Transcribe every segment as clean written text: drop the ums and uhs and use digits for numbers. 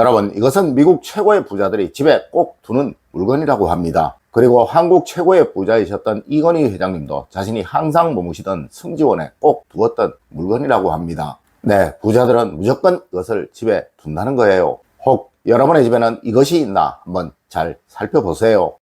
여러분, 이것은 미국 최고의 부자들이 집에 꼭 두는 물건이라고 합니다. 그리고 한국 최고의 부자이셨던 이건희 회장님도 자신이 항상 머무시던 승지원에 꼭 두었던 물건이라고 합니다. 네, 부자들은 무조건 이것을 집에 둔다는 거예요. 혹 여러분의 집에는 이것이 있나 한번 잘 살펴보세요.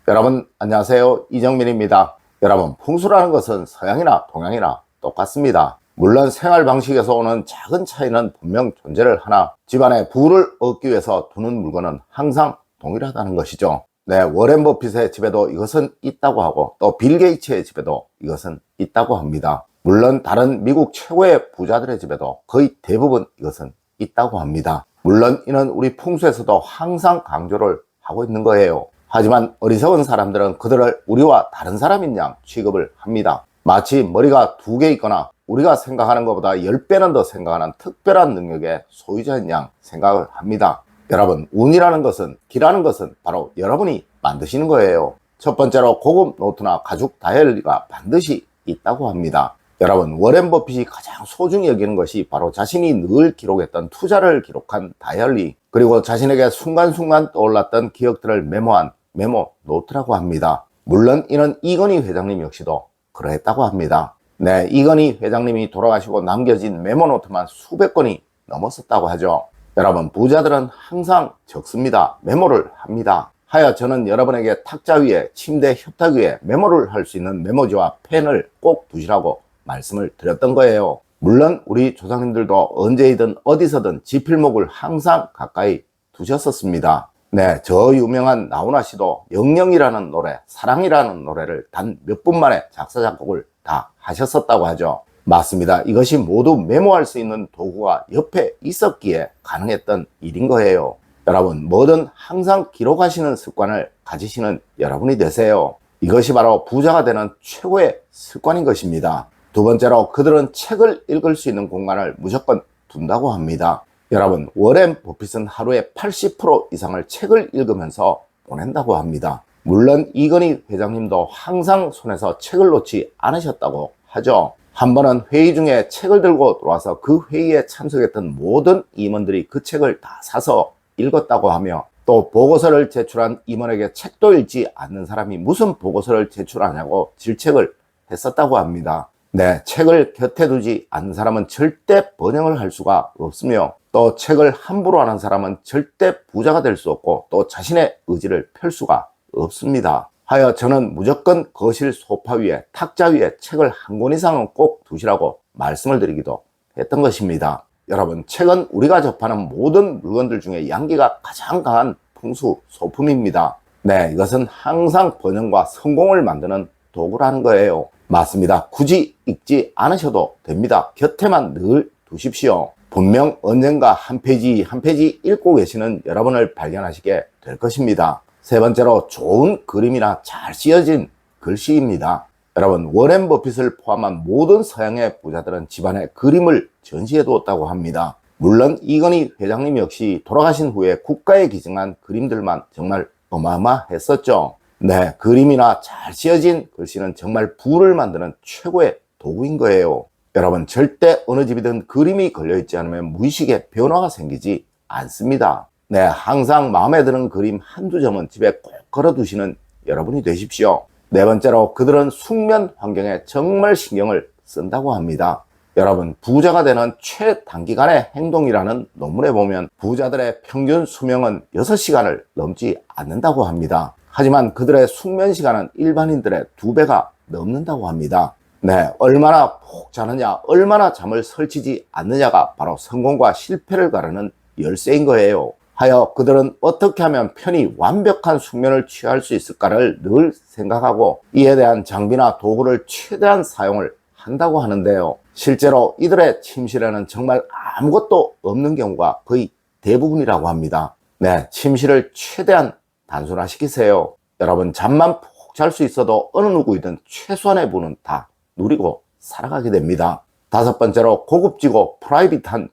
여러분 안녕하세요, 이정민입니다. 여러분, 풍수라는 것은 서양이나 동양이나 똑같습니다. 물론 생활 방식에서 오는 작은 차이는 분명 존재를 하나 집안에 부를 얻기 위해서 두는 물건은 항상 동일하다는 것이죠. 네, 워렌 버핏의 집에도 이것은 있다고 하고 또 빌 게이츠의 집에도 이것은 있다고 합니다. 물론 다른 미국 최고의 부자들의 집에도 거의 대부분 이것은 있다고 합니다. 물론 이는 우리 풍수에서도 항상 강조를 하고 있는 거예요. 하지만 어리석은 사람들은 그들을 우리와 다른 사람인 양 취급을 합니다. 마치 머리가 두 개 있거나 우리가 생각하는 것보다 10배는 더 생각하는 특별한 능력의 소유자인 양 생각을 합니다. 여러분, 운이라는 것은, 기라는 것은 바로 여러분이 만드시는 거예요. 첫 번째로 고급 노트나 가죽 다이어리가 반드시 있다고 합니다. 여러분, 워렌 버핏이 가장 소중히 여기는 것이 바로 자신이 늘 기록했던 투자를 기록한 다이어리, 그리고 자신에게 순간순간 떠올랐던 기억들을 메모한 메모 노트라고 합니다. 물론 이는 이건희 회장님 역시도 그러했다고 합니다. 네, 이건희 회장님이 돌아가시고 남겨진 메모 노트만 수백 건이 넘었었다고 하죠. 여러분, 부자들은 항상 적습니다. 메모를 합니다. 하여 저는 여러분에게 탁자 위에, 침대 협탁 위에 메모를 할 수 있는 메모지와 펜을 꼭 두시라고 말씀을 드렸던 거예요. 물론 우리 조상님들도 언제이든 어디서든 지필목을 항상 가까이 두셨었습니다. 네, 저 유명한 나훈아 씨도 영영이라는 노래, 사랑이라는 노래를 단 몇 분 만에 작사 작곡을 다 하셨었다고 하죠. 맞습니다. 이것이 모두 메모할 수 있는 도구가 옆에 있었기에 가능했던 일인 거예요. 여러분, 뭐든 항상 기록하시는 습관을 가지시는 여러분이 되세요. 이것이 바로 부자가 되는 최고의 습관인 것입니다. 두 번째로, 그들은 책을 읽을 수 있는 공간을 무조건 둔다고 합니다. 여러분, 워렌 버핏은 하루에 80% 이상을 책을 읽으면서 보낸다고 합니다. 물론 이건희 회장님도 항상 손에서 책을 놓지 않으셨다고 하죠. 한 번은 회의 중에 책을 들고 들어와서 그 회의에 참석했던 모든 임원들이 그 책을 다 사서 읽었다고 하며, 또 보고서를 제출한 임원에게 책도 읽지 않는 사람이 무슨 보고서를 제출하냐고 질책을 했었다고 합니다. 네, 책을 곁에 두지 않는 사람은 절대 번영을 할 수가 없으며, 또 책을 함부로 하는 사람은 절대 부자가 될 수 없고 또 자신의 의지를 펼 수가 없습니다. 하여 저는 무조건 거실 소파 위에, 탁자 위에 책을 한 권 이상은 꼭 두시라고 말씀을 드리기도 했던 것입니다. 여러분, 책은 우리가 접하는 모든 물건들 중에 양기가 가장 강한 풍수 소품입니다. 네, 이것은 항상 번영과 성공을 만드는 도구라는 거예요. 맞습니다. 굳이 읽지 않으셔도 됩니다. 곁에만 늘 두십시오. 분명 언젠가 한 페이지 한 페이지 읽고 계시는 여러분을 발견하시게 될 것입니다. 세 번째로, 좋은 그림이나 잘 쓰여진 글씨입니다. 여러분, 워렌 버핏을 포함한 모든 서양의 부자들은 집안에 그림을 전시해 두었다고 합니다. 물론 이건희 회장님 역시 돌아가신 후에 국가에 기증한 그림들만 정말 어마어마했었죠. 네, 그림이나 잘 쓰여진 글씨는 정말 부를 만드는 최고의 도구인 거예요. 여러분, 절대 어느 집이든 그림이 걸려있지 않으면 무의식에 변화가 생기지 않습니다. 네, 항상 마음에 드는 그림 한두 점은 집에 꼭 걸어두시는 여러분이 되십시오. 네 번째로, 그들은 숙면 환경에 정말 신경을 쓴다고 합니다. 여러분, 부자가 되는 최단기간의 행동이라는 논문에 보면 부자들의 평균 수명은 6시간을 넘지 않는다고 합니다. 하지만 그들의 숙면 시간은 일반인들의 2배가 넘는다고 합니다. 네, 얼마나 푹 자느냐, 얼마나 잠을 설치지 않느냐가 바로 성공과 실패를 가르는 열쇠인 거예요. 하여 그들은 어떻게 하면 편히 완벽한 숙면을 취할 수 있을까를 늘 생각하고 이에 대한 장비나 도구를 최대한 사용을 한다고 하는데요. 실제로 이들의 침실에는 정말 아무것도 없는 경우가 거의 대부분이라고 합니다. 네, 침실을 최대한 단순화시키세요. 여러분, 잠만 푹 잘 수 있어도 어느 누구이든 최소한의 부는 다 누리고 살아가게 됩니다. 다섯 번째로, 고급지고 프라이빗한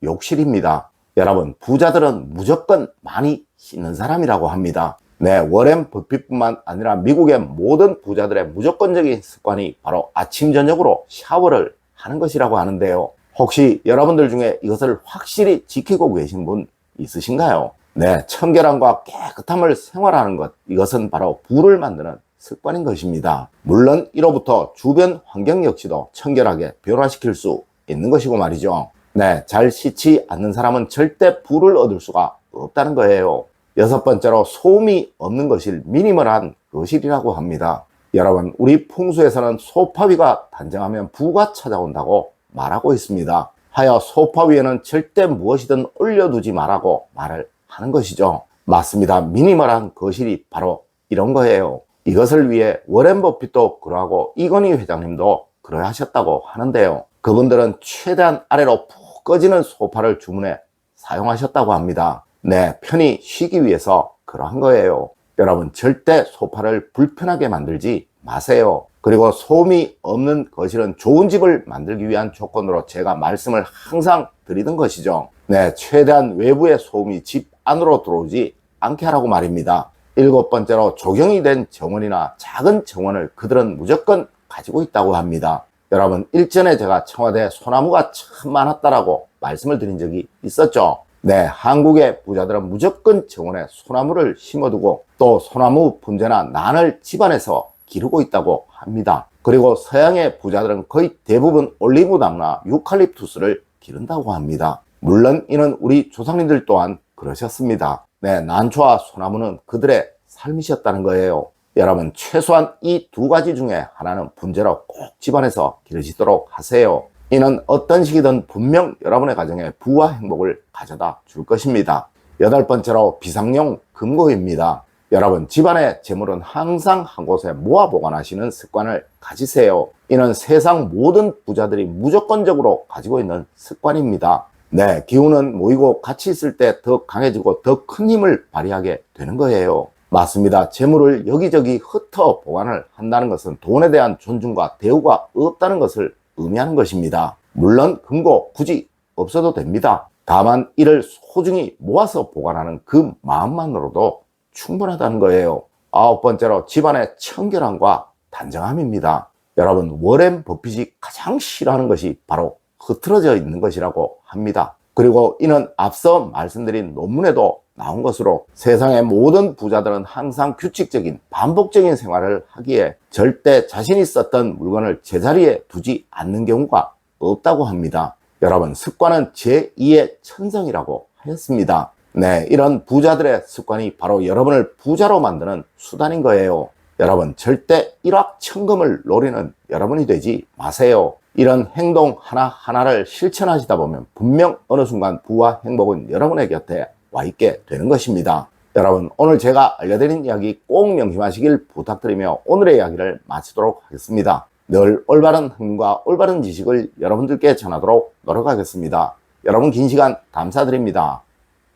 욕실입니다. 여러분, 부자들은 무조건 많이 씻는 사람이라고 합니다. 네, 워렌 버핏뿐만 아니라 미국의 모든 부자들의 무조건적인 습관이 바로 아침 저녁으로 샤워를 하는 것이라고 하는데요. 혹시 여러분들 중에 이것을 확실히 지키고 계신 분 있으신가요? 네, 청결함과 깨끗함을 생활하는 것, 이것은 바로 부를 만드는 습관인 것입니다. 물론 이로부터 주변 환경 역시도 청결하게 변화시킬 수 있는 것이고 말이죠. 네, 잘 씻지 않는 사람은 절대 부를 얻을 수가 없다는 거예요. 여섯 번째로 소음이 없는 것을 미니멀한 거실이라고 합니다. 여러분, 우리 풍수에서는 소파 위가 단정하면 부가 찾아온다고 말하고 있습니다. 하여 소파 위에는 절대 무엇이든 올려두지 말라고 말을 하는 것이죠. 맞습니다. 미니멀한 거실이 바로 이런 거예요. 이것을 위해 워렌 버핏도 그러하고 이건희 회장님도 그러하셨다고 하는데요. 그분들은 최대한 아래로 푹 꺼지는 소파를 주문해 사용하셨다고 합니다. 네, 편히 쉬기 위해서 그러한 거예요. 여러분, 절대 소파를 불편하게 만들지 마세요. 그리고 소음이 없는 거실은 좋은 집을 만들기 위한 조건으로 제가 말씀을 항상 드리던 것이죠. 네, 최대한 외부의 소음이 집 안으로 들어오지 않게 하라고 말입니다. 일곱 번째로 조경이 된 정원이나 작은 정원을 그들은 무조건 가지고 있다고 합니다. 여러분, 일전에 제가 청와대에 소나무가 참 많았다라고 말씀을 드린 적이 있었죠. 네, 한국의 부자들은 무조건 정원에 소나무를 심어두고 또 소나무 분재나 난을 집안에서 기르고 있다고 합니다. 그리고 서양의 부자들은 거의 대부분 올리브나무나 유칼립투스를 기른다고 합니다. 물론 이는 우리 조상님들 또한 그러셨습니다. 네, 난초와 소나무는 그들의 삶이셨다는 거예요. 여러분, 최소한 이 두 가지 중에 하나는 분재로 꼭 집안에서 기르시도록 하세요. 이는 어떤 시기든 분명 여러분의 가정에 부와 행복을 가져다 줄 것입니다. 여덟 번째로 비상용 금고입니다. 여러분, 집안의 재물은 항상 한 곳에 모아 보관하시는 습관을 가지세요. 이는 세상 모든 부자들이 무조건적으로 가지고 있는 습관입니다. 네, 기운은 모이고 같이 있을 때 더 강해지고 더 큰 힘을 발휘하게 되는 거예요. 맞습니다. 재물을 여기저기 흩어 보관을 한다는 것은 돈에 대한 존중과 대우가 없다는 것을 의미하는 것입니다. 물론 금고 굳이 없어도 됩니다. 다만 이를 소중히 모아서 보관하는 그 마음만으로도 충분하다는 거예요. 아홉 번째로 집안의 청결함과 단정함입니다. 여러분, 워렌 버핏이 가장 싫어하는 것이 바로 흐트러져 있는 것이라고 합니다. 그리고 이는 앞서 말씀드린 논문에도 나온 것으로 세상의 모든 부자들은 항상 규칙적인 반복적인 생활을 하기에 절대 자신이 썼던 물건을 제자리에 두지 않는 경우가 없다고 합니다. 여러분, 습관은 제2의 천성이라고 하였습니다. 네, 이런 부자들의 습관이 바로 여러분을 부자로 만드는 수단인 거예요. 여러분, 절대 일확천금을 노리는 여러분이 되지 마세요. 이런 행동 하나하나를 실천하시다 보면 분명 어느 순간 부와 행복은 여러분의 곁에 와 있게 되는 것입니다. 여러분, 오늘 제가 알려드린 이야기 꼭 명심하시길 부탁드리며 오늘의 이야기를 마치도록 하겠습니다. 늘 올바른 흥과 올바른 지식을 여러분들께 전하도록 노력하겠습니다. 여러분, 긴 시간 감사드립니다.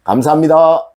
감사합니다.